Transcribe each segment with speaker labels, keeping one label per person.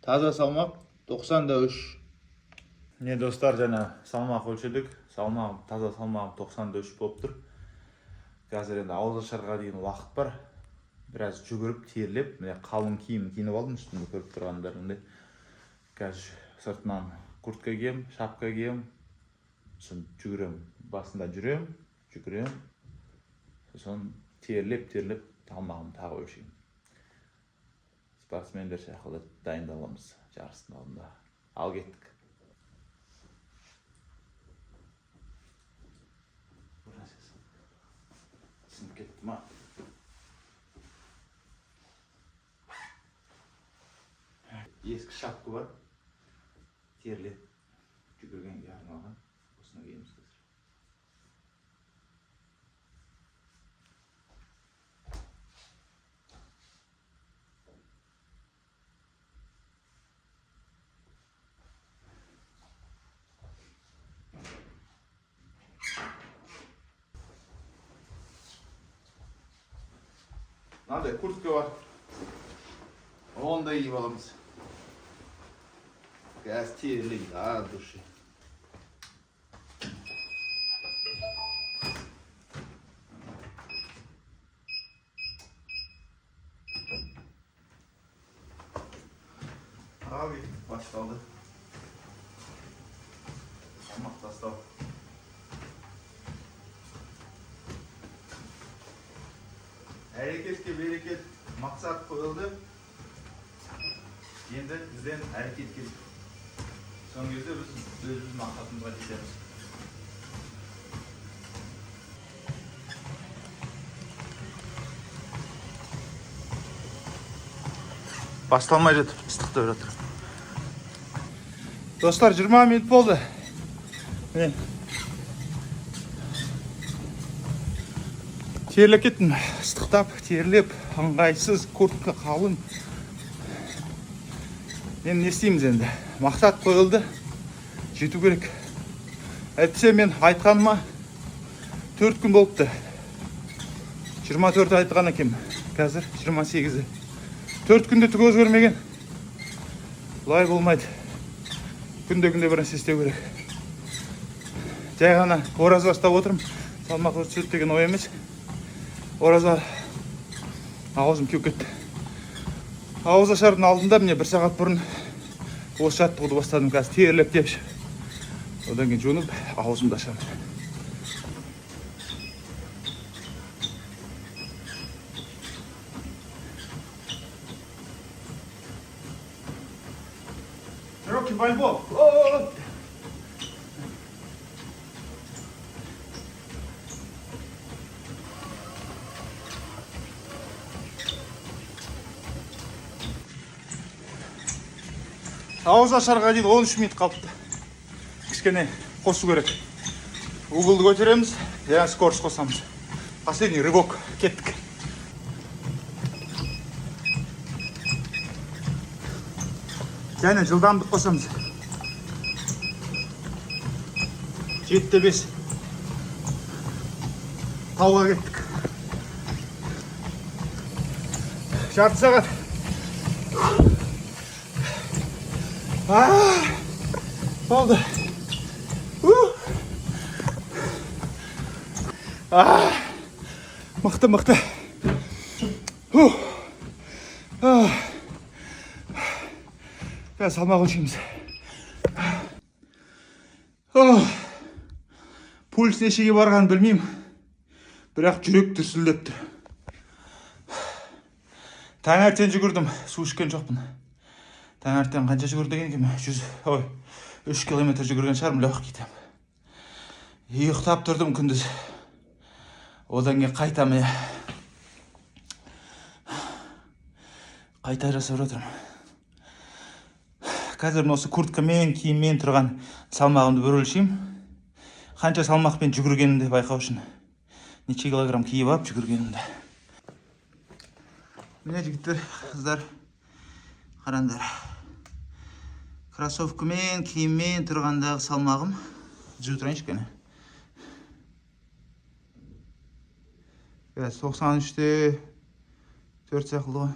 Speaker 1: Таза салмақ 93.
Speaker 2: Не достар, жана салмақ өлшедік. Таза салмағым 93 болып тұр. Қазір енді ауызашарға дейін уақыт бар. Біраз жүгіріп, терлеп, міне қалың киім киініп алдым, үстімде көріп тұрғандарыңдай. Қазір сыртынан куртка кием, шапка кием. Сосын жүгірем, басында жүгірем. Сосын терлеп, салмағымды тағы өлшеймін. Спортсмендер сияқты дайындаламыз жарыстың алдында. Ал кеттік. Сынып кетті ма? Ескі шапка бар. Терлеп жүгіргенге арналған. Осыны киеміз қазір. Мынандай куртка бар. Оны да киіп аламыз. Қазір терлейді от души. Abi başladı. Salmaq tastау. Әрекетке берекет, мақсат қойылды. Енді бізден әрекет керек. Соң кезде біз өзіміз мақсатымызға жетеміз. Басталмай жатыр, ыстықта жатыр. Достар, 20 минут болды. Терлеп кеттім, ыстықтап, терлеп, ыңғайсыз, куртка қалың. Мен не істейміз енді? Мақсат қойылды, жету керек. Әйтпесе мен айтқаныма 4 күн болыпты. 24 айтқан екем, қазір 28-і. 4 күнде түк өзгермеген. Бұлай болмайды. Күнде бір нәрсе істеу керек. Жай ғана ораза ұстап отырмын. Салмақ өсіріп деген ой емес. Ораза аузым кеуіп кетті. Ауыз ашардың алдында міне 1 сағат бұрын осы жаттығуды бастадым. Қазір терлеп депші. Одан кейін жуынып, аузымды ашамын. Рокки Бальбоа. Ауыз ашарға дейін 13 минут қалыпты. Кішкене қосу керек. Углды көтереміз, яғни скорость қосамыз. Последний рывок, кеттік. Және жылдамдық қосамыз. 7-5. Тауға кеттік. Жарты сағат. Болды. Мықты. Қазір салмақ өлшейміз. Пульс нешеге барғанын білмеймін. Бірақ жүрек дүрсілдеп тұр. Таңертең жүгірдім, су ішкен жоқпын. Таңертең қанша жүгірді екен? 3 километр жүгірген шығармын, легкий кетем. Ұйықтап тұрдым күндіз. Одан кейін қайтам. Қайта жасап жатырмын. Қазір осы курткамен, киіммен тұрған салмағымды бір өлшеймін. Қанша салмақпен жүгіргенімді байқау үшін. Неше килограмм киіп алып жүгіргенімді. Міне жігіттер, қыздар, қараңдар. Кроссовкамен, киіммен тұрғандағы салмағым. Жүз тұрайыншы кәне. 93-те 4 сақылы ғой.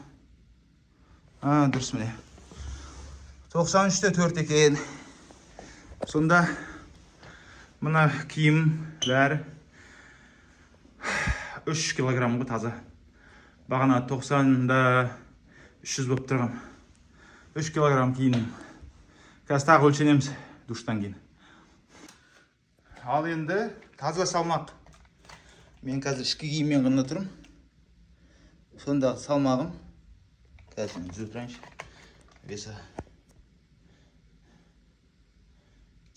Speaker 2: Дұрыс міне. 93'te 4 eкен. Sonda mına kiyimler 3 kilogramga таза. Бағана 90'da 300 болып тұрғам. 3 килограмм киінім. Қазір тағы өлшенеміз душтан кейін. Ал енді таза салмақ. Мен қазір ішкі киіммен ғана тұрмын. Сондағы салмағым. Қазір мен түзеп тұрайыншы. Веса.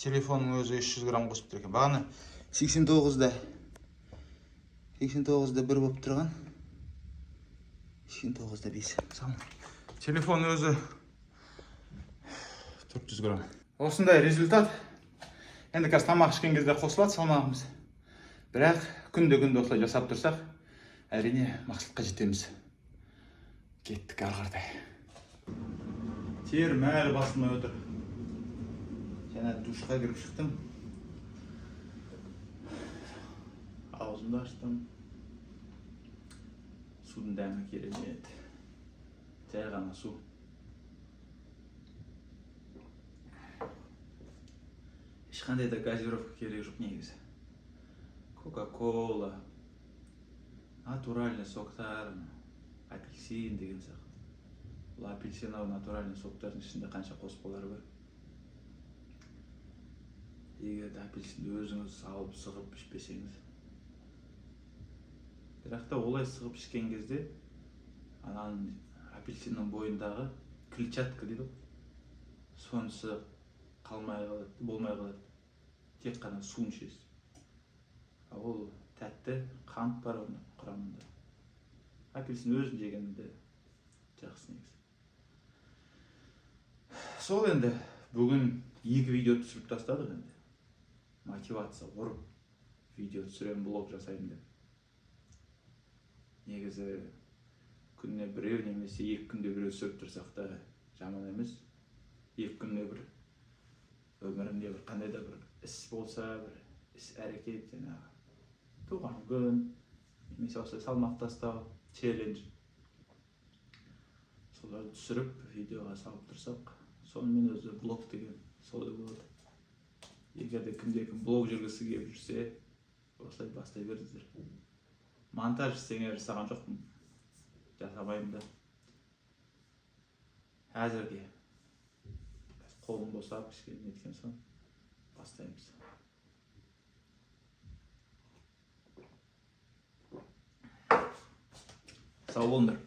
Speaker 2: Телефонның өзі 300 грамм қосып тұр екен. Бағана 89'да 1 болып тұрған. 89'да 5. Телефон өзі 400 грамм. Осындай результат. Енді қазір тамақ ішкен кезде қосылады салмағымыз. Бірақ күнде осылай жасап тұрсақ, әрине мақсатқа жетеміз. Кеттік ары қаратай. Тер мәлі басылмай отыр. Жаңа душқа кіріп шықтым. Аузымды аштым. Судың дәмі керемет. Жай ғана су. Ешқандай да газировка керек жоқ негізі. Кока-кола, натуральный соктар, апельсин деген сияқты. Бұл апельсинау натуральный соктардың ішінде қанша қоспалар бар. Егер де апельсинді өзіңіз алып сығып ішпесеңіз. Бірақ та олай сығып ішкен кезде ананың апельсиннің бойындағы клетчатка дейді. Сонысы қалмай қалады, болмай қалады. Тек қана суын ішесіз. Ол тәтті қант бар оның құрамында. Апельсин өзін жегенде жақсы негізі. Сол енді бүгін 2 видео түсіріп тастадық енді. Мотивация ұрып видео түсірем, блог жасаймын деп. Негізі күніне біреу немесе 2 күнде біреу түсіріп тұрсақ та жаман емес. 2 күнде бір өмірімде бір қандай да бір іс болса, бір іс әрекет, жаңағы туған күн, немесе осылай салмақ тастау, челлендж. Соларды түсіріп видеоға салып тұрсақ, сонымен өзі блог деген солай болады. Егер де кімде-кім блог жүргісі келіп жүрсе, осылай бастай беріңіздер. Монтаж істеңер жасаған жоқпын. Жасамаймын да. Әзірге қолым босап кішкене неткен соң бастаймыз. Сау болыңдар.